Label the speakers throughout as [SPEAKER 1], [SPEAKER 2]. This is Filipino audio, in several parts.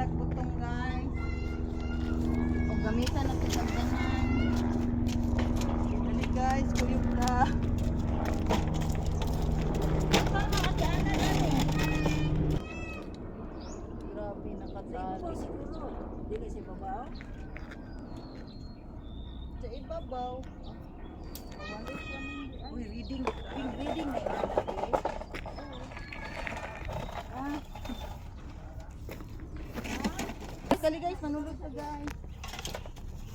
[SPEAKER 1] nagbutong guys. O gamitan na ito sa tanan. Dali guys, kuyog na. Grabe nakatali.
[SPEAKER 2] Di kasi babaw.
[SPEAKER 1] Sa ibabaw.
[SPEAKER 2] Uy, reading na ilalagay.
[SPEAKER 1] Kali guys, manulog sa guys.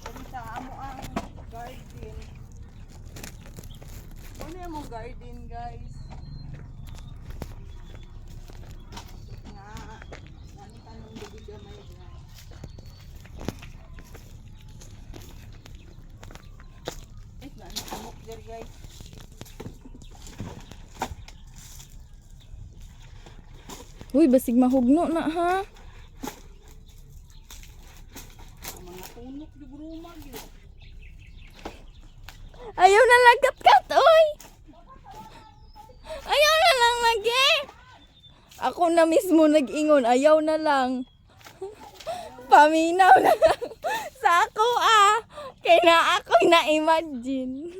[SPEAKER 1] Kali sa amo ang garden. Ano yung mong garden guys? Nga, nani tanong bibiga may guys. Guys, nani amok there guys.
[SPEAKER 3] Uy, basig mahugno na ha.
[SPEAKER 1] Mga tunok di brumag yun.
[SPEAKER 3] Ayaw na lang kat oy. Ayaw na lang lagi. Ako na mismo nag-ingon, ayaw na lang. Paminaw na lang sa ako Kaya na ako na-imagine.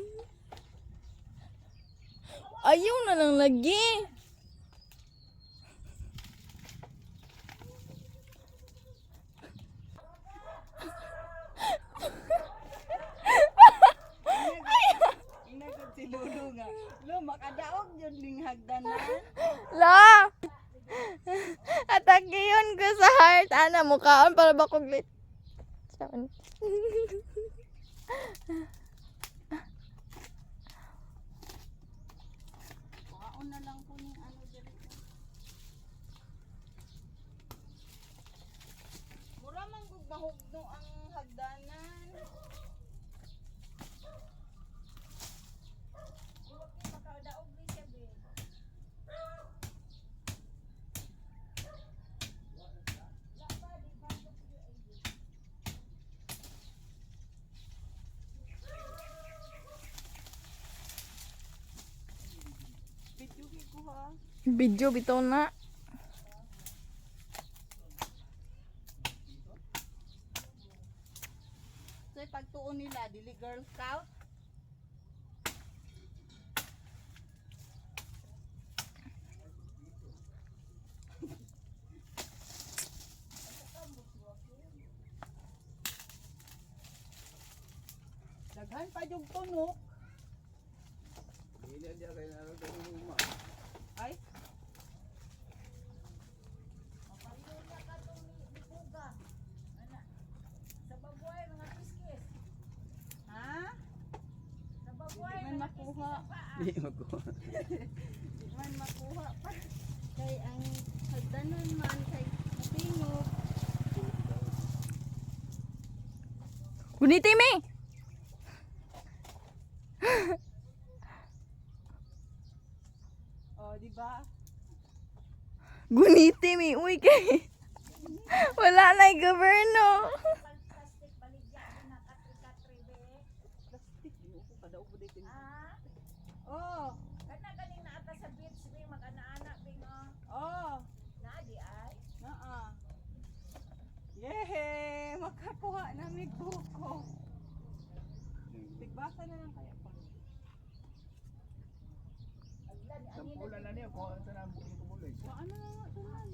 [SPEAKER 3] Ayaw na lang lagi.
[SPEAKER 1] Inagod si Lulu nga. Lo, makadaog yun ning hagdanan.
[SPEAKER 3] La! Atakiyon ko sa heart. Ana, mukhaan para ba kong lit. Saan?
[SPEAKER 1] Waon na lang po yung ano dito. Mura man gud mahugno ang hagdanan.
[SPEAKER 2] Makadaog ni siya, be.
[SPEAKER 1] Video ko ha.
[SPEAKER 3] Video bitaw na.
[SPEAKER 1] So pagtuon nila dili Girl Scout. Daghan pa yung tunok. Ay.
[SPEAKER 2] Sa babuay, mga kiskis.
[SPEAKER 1] Ha?
[SPEAKER 2] Sa
[SPEAKER 1] Hindi
[SPEAKER 2] babuay,
[SPEAKER 1] man makuha.
[SPEAKER 4] Di makuha.
[SPEAKER 1] Hindi man makuha pa. Kay ang hagdanan man kay matingog.
[SPEAKER 3] Guniti mi.
[SPEAKER 1] Oh, di ba?
[SPEAKER 3] Guniti mi. Uy, kay. Wala na yung gobyerno.
[SPEAKER 2] plastic baligya, na katri-katri, be.
[SPEAKER 1] Plastic mo ko kadaog mo dito.
[SPEAKER 2] Ah,
[SPEAKER 1] Oh,
[SPEAKER 2] kana ganing naata sa beach, be, mag-ana-ana, be, nga.
[SPEAKER 1] oh.
[SPEAKER 2] Naadi ay.
[SPEAKER 1] Naa. Yehey! Makakuha na may buko. Tigbasa na lang kaya pa.
[SPEAKER 4] Sampulan na niyo kung saan ang bukong kumuloy.
[SPEAKER 1] Ano na nga tulan?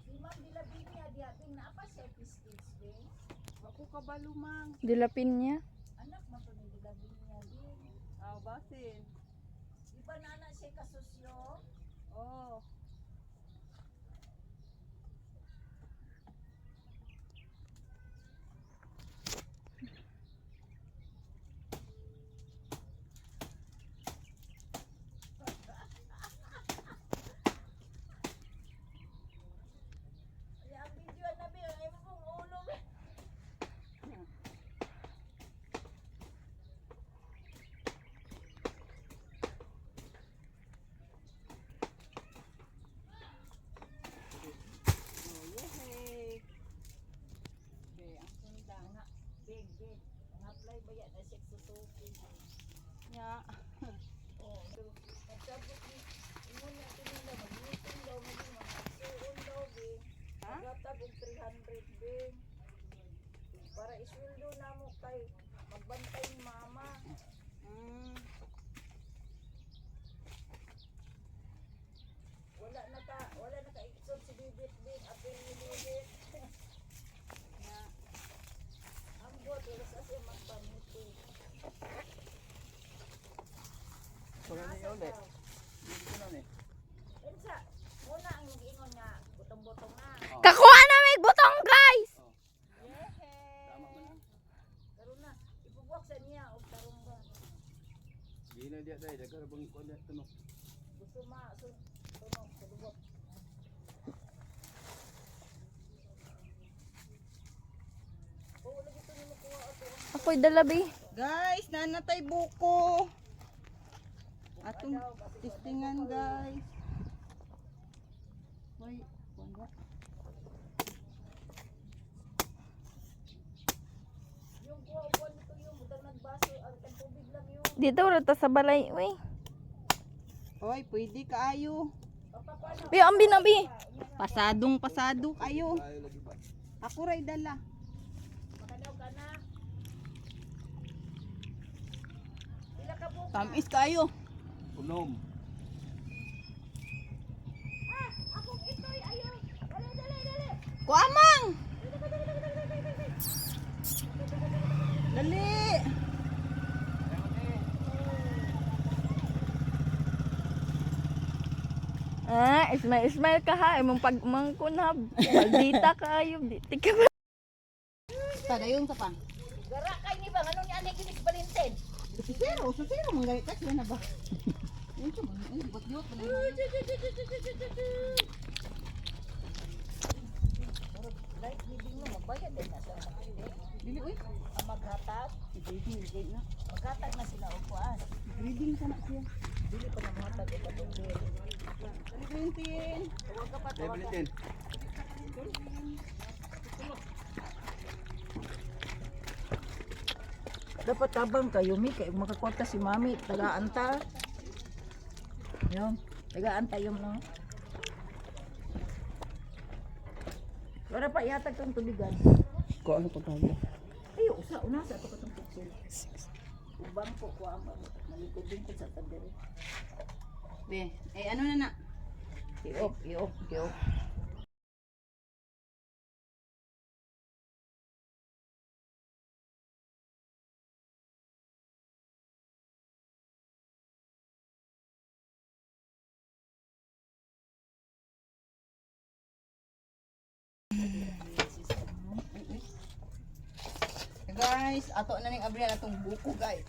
[SPEAKER 2] Si Ma'am Dilabinya, di ating naapa siya kiskis, be.
[SPEAKER 1] Ako kabalumang.
[SPEAKER 3] Dilapin niya.
[SPEAKER 2] Anak mo to ni Dilabinya, din.
[SPEAKER 1] Aw, basin.
[SPEAKER 2] Di ba na siya kasusyo?
[SPEAKER 1] Oh.
[SPEAKER 2] Ay, ang video na, be, ay mo pong ulo, be. kay magbantay ni mama.
[SPEAKER 1] Mm.
[SPEAKER 2] Wala na ka iksod si Bibit din, apil ni Bibit. Na ang bot wala sa siya magpamuti.
[SPEAKER 4] Wala na yun ulit. Hindi ko na eh.
[SPEAKER 2] Ensa, muna ang nag-iingon nga butong-butong na.
[SPEAKER 3] Kakuha na may butong, guys!
[SPEAKER 4] Tama mo na.
[SPEAKER 2] Karon na, ibubuwak sa niya og tarong ba.
[SPEAKER 4] Di na diya tayo. Nagkarabang ko na tunok.
[SPEAKER 2] Gusto tunog sa lubot. Oo, lagi ito ni makuha ato.
[SPEAKER 3] Ako'y dalabi.
[SPEAKER 1] Guys, nanatay buko. Atong testingan, guys. Hoy, wala.
[SPEAKER 2] Yung kuha nito yung butang nagbaso, ang tubig lang yun.
[SPEAKER 3] Dito wala ta sa balay. Uy.
[SPEAKER 1] Hoy, pwede kaayo.
[SPEAKER 2] Papaano?
[SPEAKER 3] Uy, ambi na, bi.
[SPEAKER 1] Pasado kayo.
[SPEAKER 4] Tayo lagi ba?
[SPEAKER 1] Ako ray dala.
[SPEAKER 2] Makadaw ka na. Pila ka buka?
[SPEAKER 1] Tamis kayo.
[SPEAKER 4] Unom.
[SPEAKER 2] Akong ito'y ayaw. Dali.
[SPEAKER 1] Kuamang! Dali!
[SPEAKER 3] Ismail ka ha. Imong pagmangkunab. Pagdita ka ayo. Di ka ba?
[SPEAKER 1] Padayon sa pang.
[SPEAKER 2] Gara kay ni bang anong ani kinis Valentin?
[SPEAKER 1] Susiro, manggalit ka siya na ba? Yun siya, buat-buat pa na yun.
[SPEAKER 2] Like living mo magbayad din na sa mga
[SPEAKER 1] Dili, uy.
[SPEAKER 2] ang maghatag.
[SPEAKER 1] Grading na.
[SPEAKER 2] Maghatag na sila og kuan.
[SPEAKER 1] Grading ka na siya.
[SPEAKER 2] Dili pa na maghatag og patungkol.
[SPEAKER 1] Grading.
[SPEAKER 2] Huwag ka pa
[SPEAKER 4] Tayo Valentin.
[SPEAKER 2] Dapat tabang kayo mi kay makakwarta si mami tagaan-ta. Yun, tagaan-ta yung no. Wala pa ihatag tong tubigan.
[SPEAKER 1] Ko ano pa tayo?
[SPEAKER 2] Ay, una sa to katong picture. Ubang ko ang malikod din ko sa tabi.
[SPEAKER 1] Be, ano na.
[SPEAKER 2] Iop.
[SPEAKER 1] Guys, ato na ning abrihan atong buko, guys.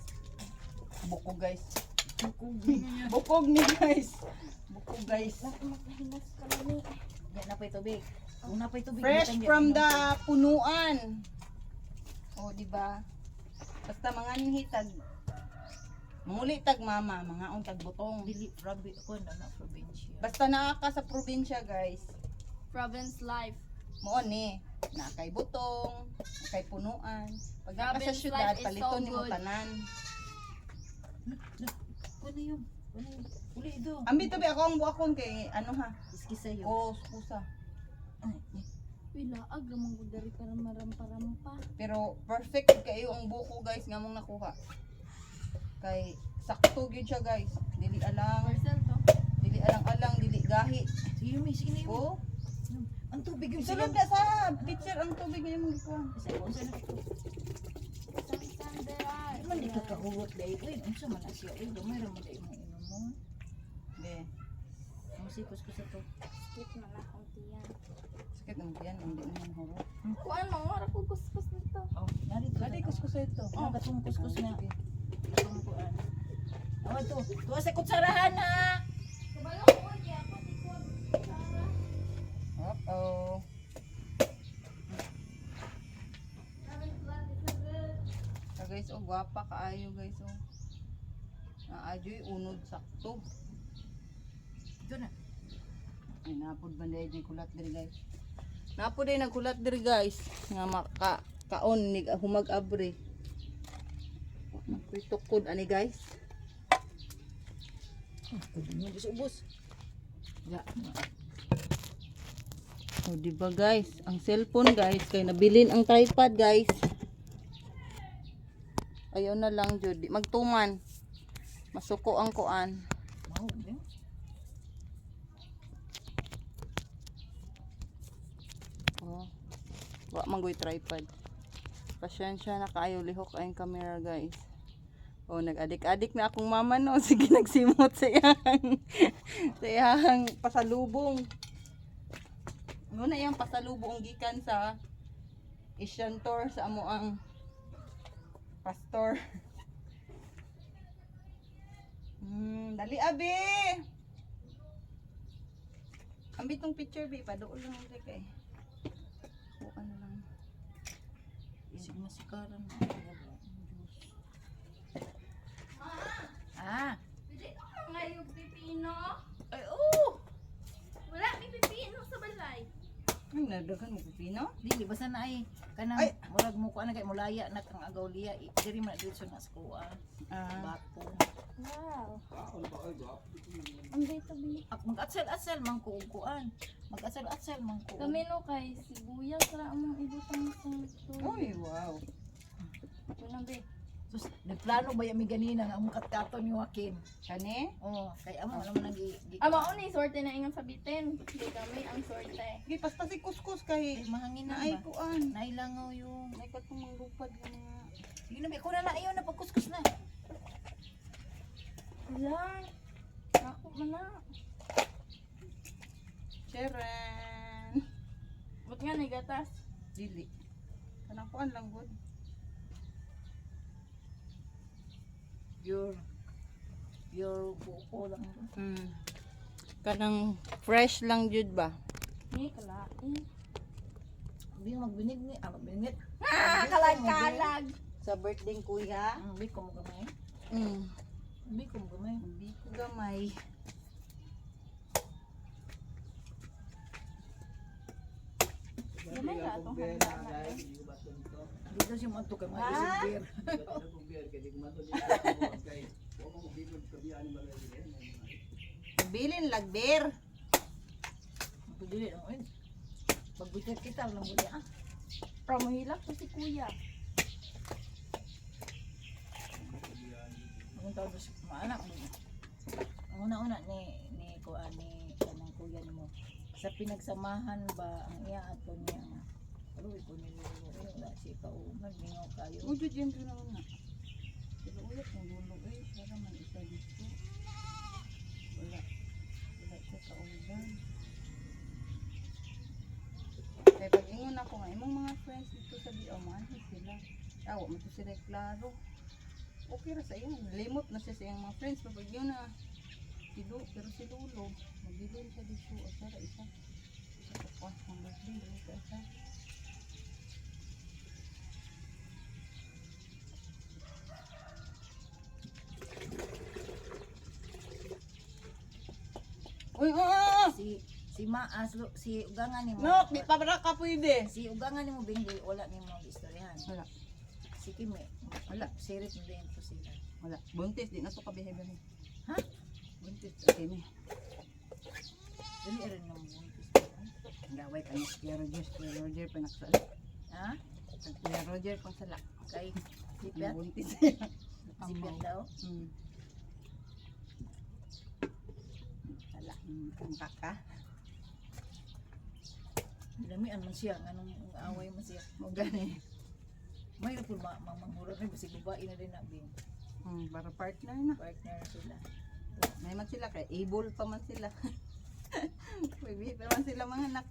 [SPEAKER 1] Bukog ni guys. Bukog guys.
[SPEAKER 2] Yan na pa tubig. Una pa tubig.
[SPEAKER 1] Fresh from the punuan. Oh, di ba? Basta mga hitag. Manguli tag mama, mga untag butong.
[SPEAKER 2] Dili ko na probinsya.
[SPEAKER 1] Basta naa ka sa probinsya, guys.
[SPEAKER 3] Province life.
[SPEAKER 1] Mo ni, na kay butong, na kay punuan. Pag naka sa
[SPEAKER 3] Province
[SPEAKER 1] syudad,
[SPEAKER 3] life is
[SPEAKER 1] palito
[SPEAKER 3] so
[SPEAKER 1] ni mo
[SPEAKER 3] good.
[SPEAKER 1] tanan.
[SPEAKER 2] Kuno yun. Uli do.
[SPEAKER 1] Ambi to be ako ang buakon kay ano ha.
[SPEAKER 2] Iski sa'yo.
[SPEAKER 1] Oh, pusa.
[SPEAKER 3] Pila, agamang ko dari para marampa-rampa.
[SPEAKER 1] Pero perfect kayo ang buko, guys, nga mong nakuha. Kay sakto gyud siya, guys. Dili alang,
[SPEAKER 3] Parcel to.
[SPEAKER 1] dili alang-alang, dili gahi.
[SPEAKER 2] Sige mi, sige na yun.
[SPEAKER 1] Oh,
[SPEAKER 2] Ang tubig yung
[SPEAKER 1] sulod na sa picture ang tubig niya mong gikuha.
[SPEAKER 2] Man di ka kahurot dahil. Uy, unsa man na siya. Uy, gamay raman dahil mo inom mo.
[SPEAKER 1] Be,
[SPEAKER 2] Ang sikos ko sa to.
[SPEAKER 3] Skip na lang akong tiyan.
[SPEAKER 1] sakit ang tiyan, hindi naman huro.
[SPEAKER 3] Kuan mo, wala ko kuskus nito.
[SPEAKER 2] Oh, narito.
[SPEAKER 1] Kadi kuskus ito.
[SPEAKER 2] Oh, katong kuskus na. Itong kuan. Oh, ito. Tuwa sa kutsarahan ha.
[SPEAKER 1] Oh. So guys, oh, gwapa kaayo guys, oh. Naajoy unod sakto.
[SPEAKER 2] Ito na.
[SPEAKER 1] Ay, napod ba dahil kulat diri guys. Napod ay nagkulat diri guys. Nga kaon ni humag abre. Nakoy tukod ani guys.
[SPEAKER 2] Tubig mo disubos.
[SPEAKER 1] Ya. Oh, di ba guys? Ang cellphone guys, kay nabilin ang tripod guys. Ayaw na lang jud. Di magtuman. Masuko ang kuan.
[SPEAKER 2] Mau din.
[SPEAKER 1] Oh. Wa manggoy tripod. Pasensya na kaayo lihok ang camera guys. Oh, nag-adik-adik na akong mama no. Sige, nagsimot sa iyang sa iyang pasalubong. Ano na iyang pasalubong gikan sa Asian tour sa amo ang pastor. Dali abi. Ambit tong picture bi, paduol lang ulit kay. O ano lang. Isig masikaran na.
[SPEAKER 2] Ah,
[SPEAKER 3] Pwede ko ngayon pipino.
[SPEAKER 1] Ay, oh!
[SPEAKER 3] Wala may pipino sa balay.
[SPEAKER 1] Ay, nadaghan mo pipino?
[SPEAKER 2] dili basta na ay kanang
[SPEAKER 1] Ay.
[SPEAKER 2] murag mo ko ana kay mulaya na kang agaw liya. Diri man dito na skuha. Bako.
[SPEAKER 3] Wow. Ang dito bi.
[SPEAKER 2] Mag-atsal-atsal man ko ug kuan. Mag-atsal-atsal man ko.
[SPEAKER 3] Kami no kay sibuyas ra among ibutang sa tuyo.
[SPEAKER 1] Uy, wow.
[SPEAKER 3] Ito na be.
[SPEAKER 2] Sus, nagplano ba yami ganina nga among katkaton ni Joaquin?
[SPEAKER 1] Kani?
[SPEAKER 2] Oh, kay amo naman ang
[SPEAKER 3] Ama ni sorte na ingon sabitin. Hindi kami ang sorte.
[SPEAKER 1] Gi basta si kuskus kay
[SPEAKER 2] mahangin na
[SPEAKER 1] naay
[SPEAKER 2] ba?
[SPEAKER 1] kuan.
[SPEAKER 2] Nailangaw yung
[SPEAKER 1] Naay ko tong manglupad nga mga.
[SPEAKER 2] sige na, ko na ayaw na pagkuskus na.
[SPEAKER 3] Wala. Ako man na.
[SPEAKER 1] Sharon.
[SPEAKER 3] Ba't nga nagatas?
[SPEAKER 1] Dili. Kanang kuan lang gud.
[SPEAKER 2] Your buko lang.
[SPEAKER 1] Kanang fresh lang jud ba?
[SPEAKER 3] Ni kalain.
[SPEAKER 2] Hindi magbinig ni, magbinit.
[SPEAKER 3] Kalag-kalag.
[SPEAKER 1] Sa birthday kuya.
[SPEAKER 2] Hindi ko mo gamay.
[SPEAKER 1] Mm.
[SPEAKER 2] Hindi ko mo gamay.
[SPEAKER 1] Hindi ko gamay.
[SPEAKER 3] Gamay ka itong
[SPEAKER 2] Dito siya man to kay mga isang beer.
[SPEAKER 1] Bilin lagber.
[SPEAKER 2] Pagdili lang, pagbigat kita lang muli ah.
[SPEAKER 3] Pero mahilak to si kuya.
[SPEAKER 2] Ang tawag sa maanak mo. Ang una-una ni kuan ni kanang kuya nimo. Sa pinagsamahan ba ang iya ato niya. Pero ko ni wala si kauman ningaw kayo.
[SPEAKER 1] Ujud yan rin naman na. Pero uyat ng gulo eh. Para man isa dito. Wala. Wala siya kauban. Kaya pag ingon ako nga, imong mga friends dito sa Biaman, sila. Awa mo to sila klaro. Okay ra sa iyo. Limot na siya sa iyang mga friends. Pag yun na. Pero si Lolo. Magbilin siya dito. Asara isa. Isa ka pa. Ang birthday. Dali ka isa. Uy,
[SPEAKER 2] Si Maas si ugangan nimo.
[SPEAKER 1] No, di pa para ka pwede.
[SPEAKER 2] Si ugangan nimo bingli wala nimo istoryahan.
[SPEAKER 1] Wala.
[SPEAKER 2] Si Kimi,
[SPEAKER 1] Wala.
[SPEAKER 2] sirit mo din to sila.
[SPEAKER 1] Wala. Buntis, di na to kabihe-bihe.
[SPEAKER 2] Ha?
[SPEAKER 1] Buntis. Okay, me.
[SPEAKER 2] Dili rin nang buntis.
[SPEAKER 1] Ang gaway ka ni Kuya Roger. Kuya Roger, pinaksal.
[SPEAKER 2] Ha?
[SPEAKER 1] Kuya Roger, pangsala.
[SPEAKER 2] Kay Sipyat?
[SPEAKER 1] Buntis.
[SPEAKER 2] Sipyat daw?
[SPEAKER 1] Sala. Ang kaka.
[SPEAKER 2] Dinamian man siya, nganong away man siya.
[SPEAKER 1] Mo gani.
[SPEAKER 2] May po mamanghurat rin, kasi babae na rin na bing
[SPEAKER 1] Para partner na.
[SPEAKER 2] partner sila.
[SPEAKER 1] May man sila kay able pa man sila. Pwede pa man sila mga anak.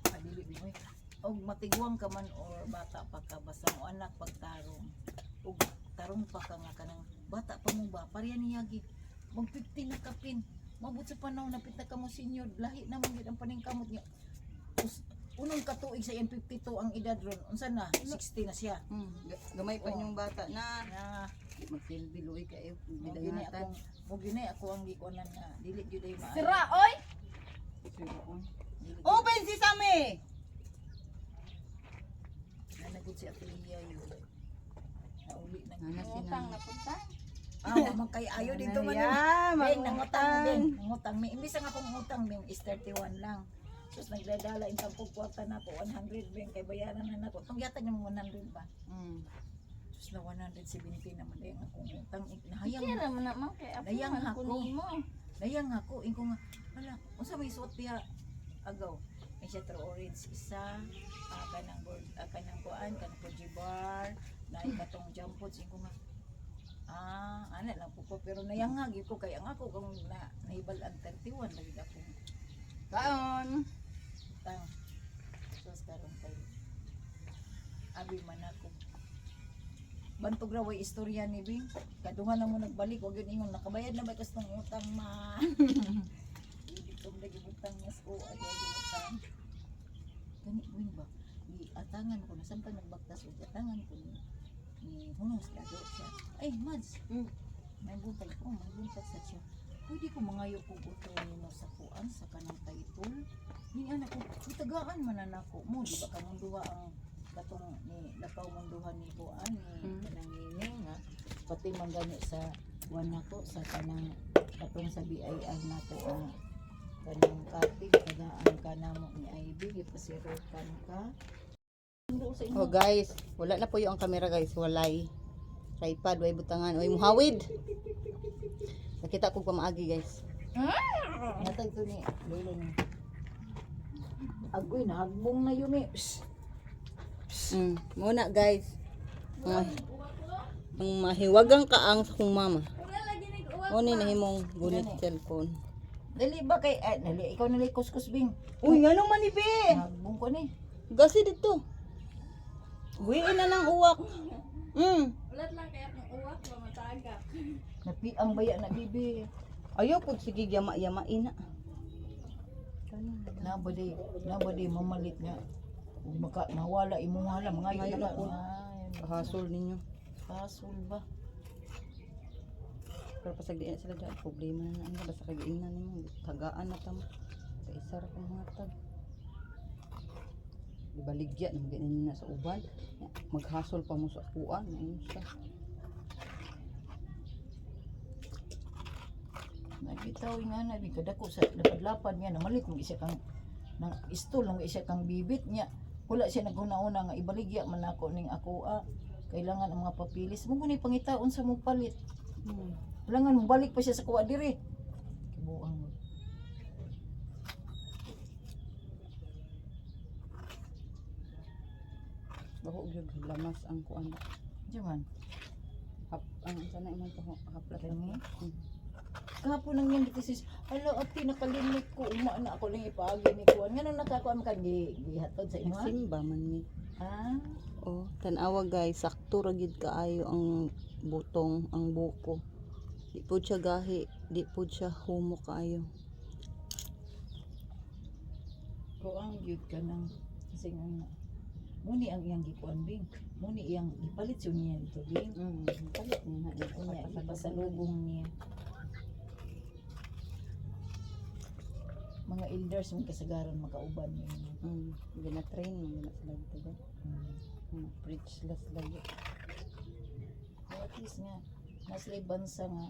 [SPEAKER 2] Padili din mo. Og matiguang ka man or bata pa ka, basta mo anak pagtarong. Og tarong pa ka nga kanang bata pa mo ba, pareha niyagi. Mag 15 na kapin. Mabot sa panahon, napit na ka mo senior, lahi naman yun ang paningkamot niya. Unong katuig sa iyang 52 ang edad ron. Unsa na? 60 na siya.
[SPEAKER 1] Gamay pa yung bata na.
[SPEAKER 2] Na,
[SPEAKER 1] Magsilbi luwi kayo.
[SPEAKER 2] mo ginay ako ang gikuanan nga dili gyud ay maayo.
[SPEAKER 3] Sira, oy!
[SPEAKER 2] Dili gyud-
[SPEAKER 1] Open si Sami!
[SPEAKER 2] Nanagod si Atelia yun. Nauli na
[SPEAKER 1] Nana
[SPEAKER 2] gyud.
[SPEAKER 3] Utang na punta.
[SPEAKER 2] Wa man kay ayo dito man.
[SPEAKER 1] Yeah,
[SPEAKER 2] Beng nangutang
[SPEAKER 1] mangutang.
[SPEAKER 2] nangutang mi imbis nga akong utang beng is 31 lang. Sus nagdadala intang kog kwarta na ko 100 beng kay bayaran na nako. Tong yata yung 100 ba? na 170 naman dahil akong utang. Nahayang,
[SPEAKER 3] Kira man naman kay
[SPEAKER 2] Nayang
[SPEAKER 3] apuhan
[SPEAKER 2] ako.
[SPEAKER 3] ko nimo.
[SPEAKER 2] nayang ako. Inko nga, wala, unsa may suot diha agaw. May siya true orange isa, kanang kuan, kanang Fuji bar, na katong jumpots. Inko nga, ana lang po pero nayangag ko kay ang ako kung nahibal-an 31 lagi ako.
[SPEAKER 1] Kaon.
[SPEAKER 2] Tang. Sus karon kay abi man ako. Bantog raw ay istorya ni Bing. Kaduhan na mo nagbalik wag yun ingon nakabayad na ba kastong utang ma. Dito lagi utang mas o ay utang. Kani Bing ba? Di atangan ko na samtang nagbaktas og atangan ko ni hunos lado siya. Ay Mads. May buntag ko, may buntag sa siya. Pwede ko mangayo ko utro nimo sa kuan sa kanang title. Ni anak ko, itagaan man na nako mo, di ba kamong duha ang katong ni lakaw mong duha ni kuan ni kanang nining nga pati man gani sa kuan nako sa kanang katong sa BIR nato ang kanang copy tagaan ka namo ni IB gipasirutan ka.
[SPEAKER 1] Oh guys, wala na po yung camera guys, walay. Tripod, way butangan, way muhawid. Nakita ko pamaagi guys.
[SPEAKER 2] Natag to ni lolo ni. Agoy na hagbong na yumi.
[SPEAKER 1] Muna guys. Ang mahiwagang kaang sa kong mama. Muna nahimong gunit cellphone.
[SPEAKER 2] Dali ba kay dali ikaw nali kuskus Bing.
[SPEAKER 1] Uy, nga nung manibi.
[SPEAKER 2] Hagbong ko ni.
[SPEAKER 1] Gasi dito. Huwiin na ng uwak.
[SPEAKER 3] Ulat lang kay akong uwak ba matagak.
[SPEAKER 2] Napi ang baya na bibi.
[SPEAKER 1] Ayaw po, sige, yama-yamain na.
[SPEAKER 2] Nabadi mamalit nga. Ug maka nawala imong hala mga
[SPEAKER 1] Ngayon
[SPEAKER 2] yun
[SPEAKER 1] ako. Kahasol ninyo.
[SPEAKER 2] Kasul ba?
[SPEAKER 1] Pero pasagdiin sila dyan, problema na na. Basta kagiinan ninyo, tagaan na tamo. Kaisa ra kong mga tag. Ibaligya, nang ganyan na sa uban. Maghasol pa mo sa kuan. Ayun siya.
[SPEAKER 2] Nagitaw nga na di kadako sa lapad-lapad niya namalit mo isa kang nang istol ng isa kang bibit niya. Wala siya naguna-una nga ibaligya man ako ning ako kailangan ang mga papilis mo guni pangitaon sa mo palit. Kailangan mo balik pa siya sa kuha diri. Kibuang mo.
[SPEAKER 1] Baho gyud lamas ang kuan.
[SPEAKER 2] Diyan.
[SPEAKER 1] Ang sana imong haplat
[SPEAKER 2] Kani?
[SPEAKER 1] lang.
[SPEAKER 2] Kahapon nang yan dito sis, alo ati nakalimit ko, uma na ako lang ipaagi ni Kuan. Nga nung nakakuha ka, gihatod sa imo ha?
[SPEAKER 1] Simba man ni.
[SPEAKER 2] Ah,
[SPEAKER 1] Oh, tanawa guys, sakto ra gid kaayo ang butong, ang buko. Di po siya gahi, di po siya humo kaayo.
[SPEAKER 2] kuang gyud ka nang kasi nga muni ang iyang gikuan Bing. Muni iyang ipalit yun niya dito Bing.
[SPEAKER 1] Palit niya na dito.
[SPEAKER 2] Unya ipasalubong niya. Mga elders mong kasagaran makauban niya.
[SPEAKER 1] Gina-train mo na sila dito ba? Preach sila sila.
[SPEAKER 2] At least nga, naslay bansa nga,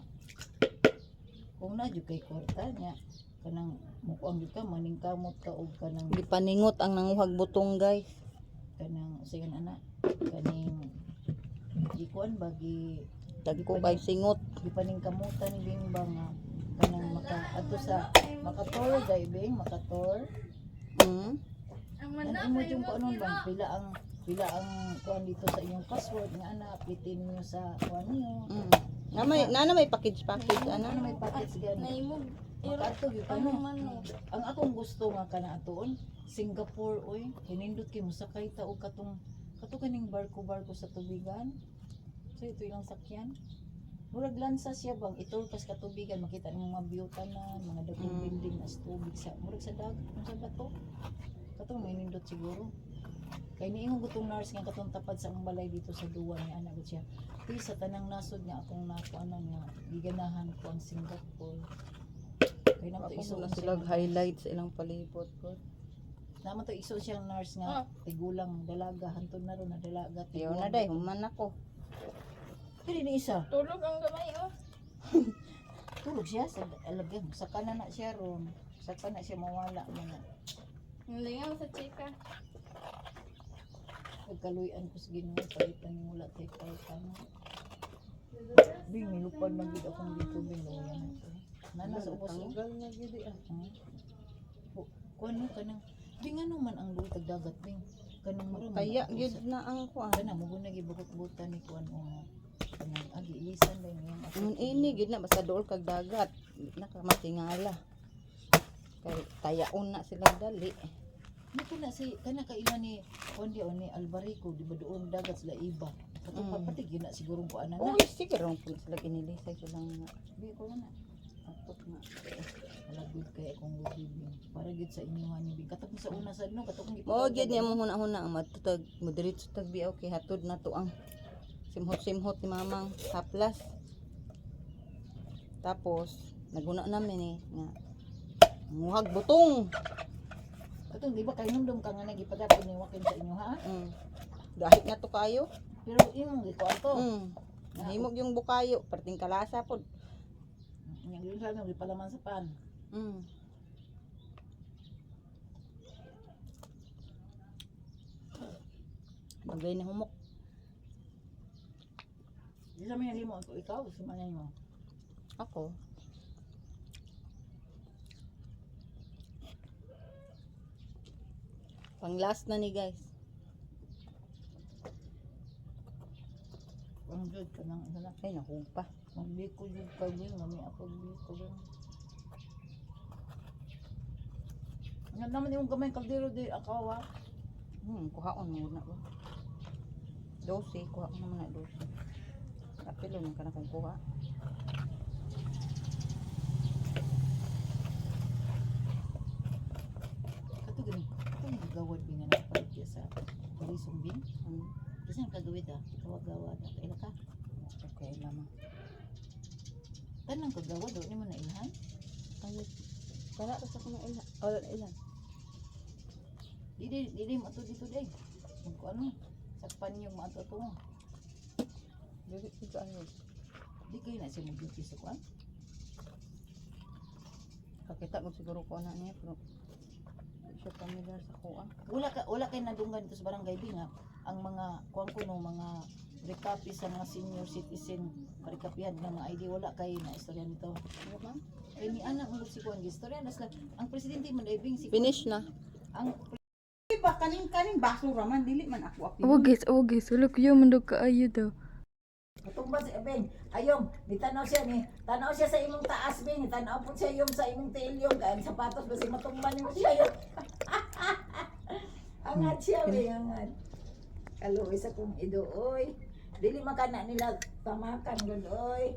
[SPEAKER 2] kung na kay kwarta niya, kanang mukuang ka, maningkamot ka o kanang,
[SPEAKER 1] Di paningot ang nanguhag butong guys.
[SPEAKER 2] kanang, sige na, kaning, ikuan bagi,
[SPEAKER 1] Dagko kay singot.
[SPEAKER 2] di paningkamutan Bing ba nga, kanang ato sa, makator, Bing, makator,
[SPEAKER 1] Mm.
[SPEAKER 2] Ano mo yung kung ano ba, pila ang kuan dito sa inyong password nga ana, apitin niyo sa kuan niyo.
[SPEAKER 1] Na may package
[SPEAKER 2] Ano
[SPEAKER 1] ano?
[SPEAKER 2] may package gani.
[SPEAKER 3] Naimog.
[SPEAKER 2] Makato gyud
[SPEAKER 3] Ano
[SPEAKER 2] ano.
[SPEAKER 3] man no.
[SPEAKER 2] Ang akong gusto nga kana atoon, Singapore oy, hinindot kay musakay ta og katong kaning barko sa tubigan. So ito yung sakyan. Murag lansa siya bang itulpas ka tubigan makita nimo mga biyutanan, mga dagkong building as tubig sa murag sa dagat sa bato. Katong may nindot siguro. Kay niingon gutong nurse nga katong tapad sa ang balay dito sa duwa ni anak siya. Ti sa tanang nasod nga akong nakuanan nga giganahan ko ang Singapore. Kay naman to iso
[SPEAKER 1] Ako na sila highlight sa ilang palibot po.
[SPEAKER 2] naman to iso siyang nurse nga tigulang dalaga hantod na ron na dalaga
[SPEAKER 1] Ayaw na day, human ako.
[SPEAKER 2] Kaya ni isa.
[SPEAKER 3] Tulog ang gamay oh.
[SPEAKER 2] Tulog siya sa alagang saka na siya ron. Saka na siya mawala mo na.
[SPEAKER 3] Lingaw sa chika.
[SPEAKER 2] Pagkaluyan ko sa Ginoo, palitan yung wala tayo palitan. Bing, nilupad na gid akong dito, Bing, luyan na ito. Nana sa ubos.
[SPEAKER 1] Tanggal na gid ah.
[SPEAKER 2] Kuan no kanang Bing ano man ang luwag dagat, Bing. Kanang maro man
[SPEAKER 1] Kaya
[SPEAKER 2] ako
[SPEAKER 1] gid
[SPEAKER 2] sa-
[SPEAKER 1] na ang kuan.
[SPEAKER 2] Kana mo guna gibukot-butan ni kuan o kanang agi ilisan ba yung ako.
[SPEAKER 1] Mun ini gid na basta dool kag dagat, di na ka matingala. Kay tayaon na sila dali.
[SPEAKER 2] Nako na si kana ka ila ni kuan di ni Alvarico di ba doon dagat sila iba. Pati gina siguro ko ana na.
[SPEAKER 1] Oh, sige rong pud sila kinilisay sila nga.
[SPEAKER 2] Bi ko na.
[SPEAKER 1] Apot nga.
[SPEAKER 2] Alagud kay akong lubi para gid sa inyohan ni Bing. Katok mo sa una sad no, katok mo
[SPEAKER 1] Mo gid niya mo huna-huna ang matutag mo diretso tag bi okay hatod na to ang simhot ni mamang haplas. Tapos naguna namin nga muhag butong.
[SPEAKER 2] Katong di ba kay nundom ka nga nagipagat ni wakin sa inyo ha?
[SPEAKER 1] Gahit na to kayo.
[SPEAKER 2] Pero imong gikuan to.
[SPEAKER 1] Nahimog yung bukayo, perting kalasa pod.
[SPEAKER 2] Yang yun sa nang palaman sa pan.
[SPEAKER 1] Bagay na humok.
[SPEAKER 2] Di sa may limo ko ikaw sa manay mo.
[SPEAKER 1] Ako. Pang last na ni guys.
[SPEAKER 2] Ang jud ka nang isa na.
[SPEAKER 1] Ay nahug pa.
[SPEAKER 2] Magbiko jud ka din, mami ako biko din. Nga naman yung gamay kaldero di akaw ha.
[SPEAKER 1] Kuhaon mo na ba? 12, kuha ko naman na 12. Kapilo man ka na kung kuha.
[SPEAKER 2] Kato gani, kato nagagawad bing nga nakapalit siya sa Karisong Bing. Kasi ang kagawid kawag-gawad ila ka.
[SPEAKER 1] Okay lamang.
[SPEAKER 2] Tanang kagawad do ni man na ilhan.
[SPEAKER 1] Ay, kala sa kung ilan. Ilan.
[SPEAKER 2] Didi mato dito day. Kung ano, sakpan yung mato to.
[SPEAKER 1] Dili ka ano.
[SPEAKER 2] Di kayo na siya mag-duty sa kwan.
[SPEAKER 1] Kakita mo siguro ko na niya pero di siya familiar sa kuha.
[SPEAKER 2] Wala kay nadunggan dito sa barangay Bing ha. Ang mga kuan ko no mga recopy sa mga senior citizen parikapihan ng mga ID wala kay na istorya nito.
[SPEAKER 1] Ano man?
[SPEAKER 2] Kay ni anak mo si kuan istorya nas lang ang presidente man ay Bing si
[SPEAKER 1] Finish na.
[SPEAKER 2] ang
[SPEAKER 1] Diba kaning baso raman dili man ako apil.
[SPEAKER 3] Owo guys, wala ko yung mandog kaayo daw.
[SPEAKER 2] Tumba si Bing, ayom, tanaw siya sa imong taas Bing, tanaw po siya yung sa imong tail yung kaya sapatos basi matumban mo siya yung. Angat siya Bing, angat. Kaluwi sa kong ido, oy. Dili makana nila tamakan gud oy.